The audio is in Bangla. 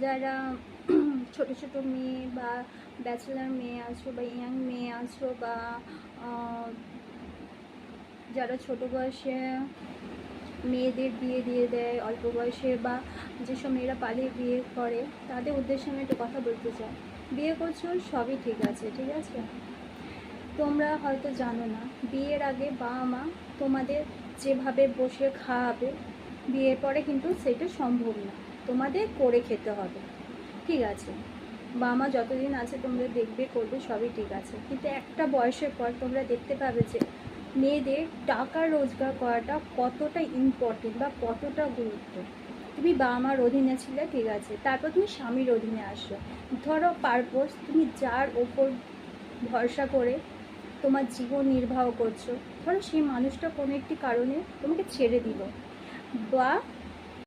যারা ছোট ছোট মেয়ে বা ব্যাচেলার মেয়ে আছো বা ইয়াং মেয়ে আছো বা যারা ছোট বয়সে মেয়েদের বিয়ে দিয়ে দেয় অল্প বয়সে, বা যেসব মেয়েরা পালিয়ে বিয়ে করে, তাদের উদ্দেশ্যে আমি একটা কথা বলতে চাই। বিয়ে করছো সবই ঠিক আছে, ঠিক আছে, তোমরা হয়তো জানো না বিয়ের আগে বাবা মা তোমাদের যেভাবে বসে খাওয়াবে, বিয়ের পরে কিন্তু সেটা সম্ভব না, তোমাদের করে খেতে হবে, ঠিক আছে। বাবা মা যতদিন আছে তোমরা দেখবে করবে সবই ঠিক আছে, কিন্তু একটা বয়সের পর তোমরা দেখতে পাবে যে মেয়েদের টাকা রোজগার করাটা কতটা ইম্পর্টেন্ট বা কতটা গুরুত্ব। তুমি বাবা মার অধীনে ছিলে, ঠিক আছে, তারপর তুমি স্বামীর অধীনে আসো। ধরো পারপোজ তুমি যার ওপর ভরসা করে তোমার জীবন নির্বাহ করছো, ধরো সেই মানুষটা কোনো একটি কারণে তোমাকে ছেড়ে দিল, বা